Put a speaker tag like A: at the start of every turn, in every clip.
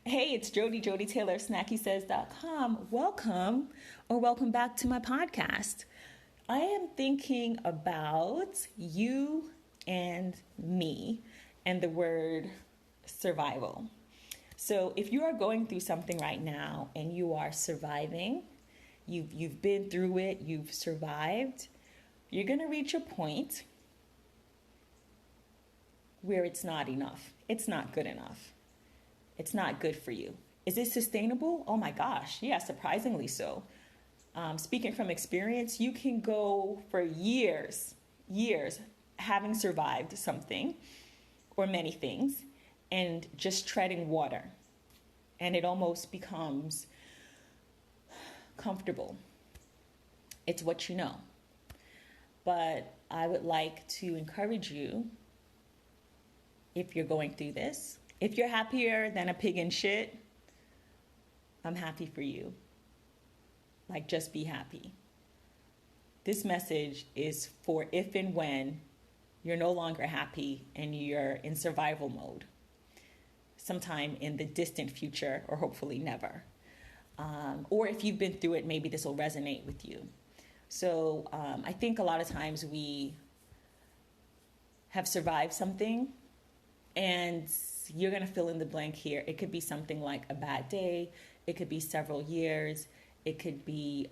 A: Hey, it's Jody Taylor, snackysays.com. Welcome back to my podcast. I am thinking about you and me and the word survival. So, if you are going through something right now and you are surviving, you've been through it, you've survived, you're going to reach a point where it's not enough. It's not good enough. It's not good for you. Is it sustainable? Oh my gosh, yeah, surprisingly so. Speaking from experience, you can go for years having survived something or many things and just treading water. And it almost becomes comfortable. It's what you know. But I would like to encourage you, if you're going through this, if you're happier than a pig in shit, I'm happy for you. Like, just be happy. This message is for if and when you're no longer happy and you're in survival mode, sometime in the distant future, or hopefully never. Or if you've been through it, maybe this will resonate with you. So I think a lot of times we have survived something, and you're going to fill in the blank here. It could be something like a bad day. It could be several years. It could be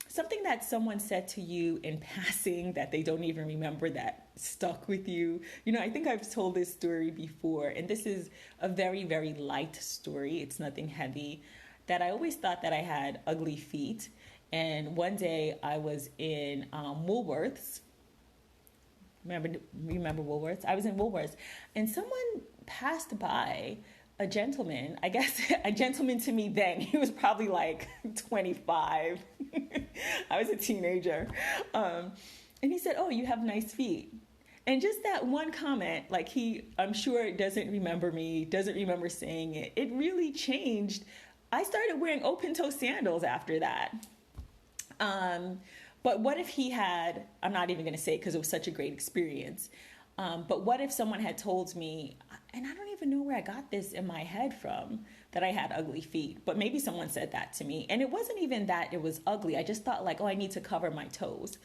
A: something that someone said to you in passing that they don't even remember that stuck with you. You know, I think I've told this story before, and this is a very, very light story. It's nothing heavy. That I always thought that I had ugly feet. And one day I was in Woolworths. Remember Woolworths? I was in Woolworths, and someone passed by, a gentleman, I guess a gentleman to me then. He was probably like 25. I was a teenager. And he said, "Oh, you have nice feet." And just that one comment, like I'm sure doesn't remember me, doesn't remember saying it. It really changed. I started wearing open-toe sandals after that. But what if he had, I'm not even going to say it because it was such a great experience. But what if someone had told me, and I don't even know where I got this in my head from, that I had ugly feet, but maybe someone said that to me. And it wasn't even that it was ugly. I just thought like, oh, I need to cover my toes.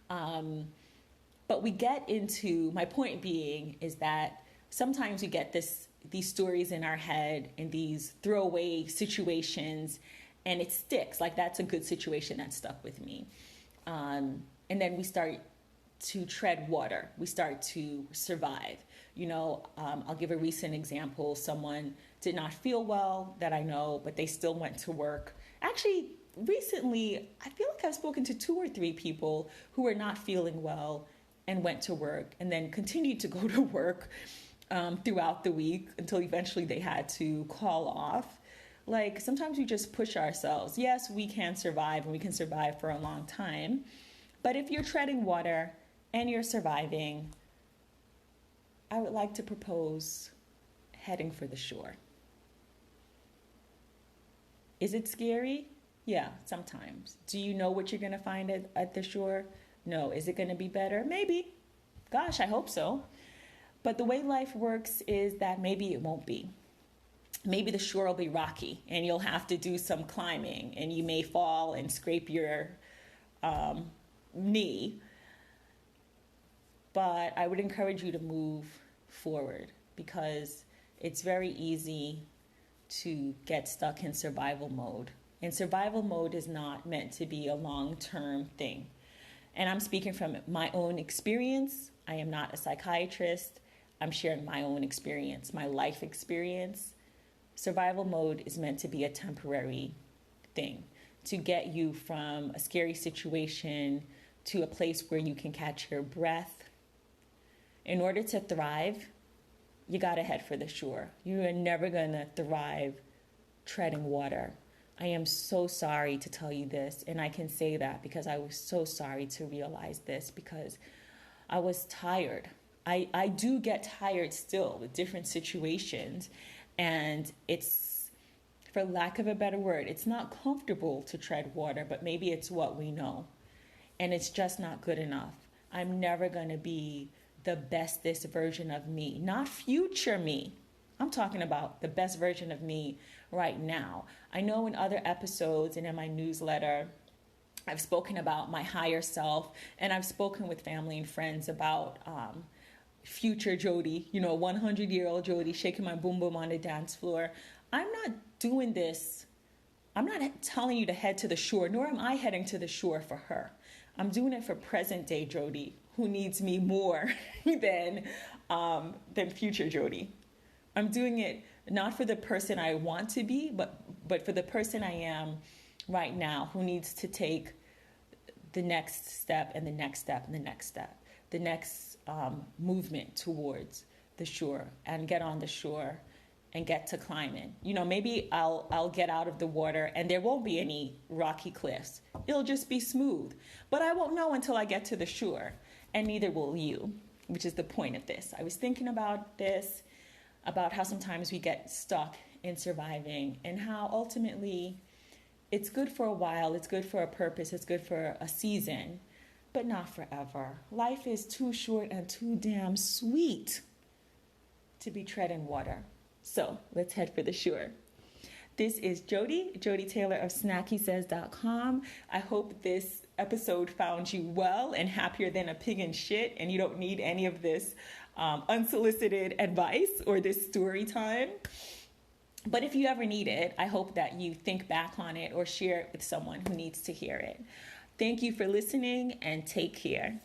A: But we get into, my point being is that sometimes we get these stories in our head and these throwaway situations, and it sticks. Like, that's a good situation that stuck with me. And then we start to tread water. We start to survive. You know, I'll give a recent example. Someone did not feel well that I know, but they still went to work. Actually, recently, I feel like I've spoken to 2 or 3 people who were not feeling well and went to work and then continued to go to work throughout the week until eventually they had to call off. Like, sometimes we just push ourselves. Yes, we can survive, and we can survive for a long time. But if you're treading water and you're surviving, I would like to propose heading for the shore. Is it scary? Yeah, sometimes. Do you know what you're going to find at the shore? No. Is it going to be better? Maybe. Gosh, I hope so. But the way life works is that maybe it won't be. Maybe the shore will be rocky and you'll have to do some climbing, and you may fall and scrape your knee. But I would encourage you to move forward, because it's very easy to get stuck in survival mode. And survival mode is not meant to be a long-term thing. And I'm speaking from my own experience. I am not a psychiatrist. I'm sharing my own experience, my life experience. Survival mode is meant to be a temporary thing, to get you from a scary situation to a place where you can catch your breath. In order to thrive, you gotta head for the shore. You are never gonna thrive treading water. I am so sorry to tell you this, and I can say that because I was so sorry to realize this, because I was tired. I do get tired still with different situations, and it's, for lack of a better word, it's not comfortable to tread water, but maybe it's what we know. And it's just not good enough. I'm never going to be the bestest version of me, not future me. I'm talking about the best version of me right now. I know in other episodes and in my newsletter, I've spoken about my higher self, and I've spoken with family and friends about future Jody, 100-year-old Jody shaking my boom boom on the dance floor. I'm not doing this. I'm not telling you to head to the shore, nor am I heading to the shore for her. I'm doing it for present day Jody, who needs me more than future Jody. I'm doing it not for the person I want to be, but for the person I am right now, who needs to take the next step and the next step and the next step, the next movement towards the shore, and get on the shore and get to climbing. Maybe I'll get out of the water and there won't be any rocky cliffs. It'll just be smooth. But I won't know until I get to the shore, and neither will you, which is the point of this. I was thinking about this, about how sometimes we get stuck in surviving, and how ultimately it's good for a while, it's good for a purpose, it's good for a season, but not forever. Life is too short and too damn sweet to be treading water. So let's head for the shore. This is Jody Taylor of SnackySays.com. I hope this episode found you well and happier than a pig in shit, and you don't need any of this unsolicited advice or this story time. But if you ever need it, I hope that you think back on it or share it with someone who needs to hear it. Thank you for listening, and take care.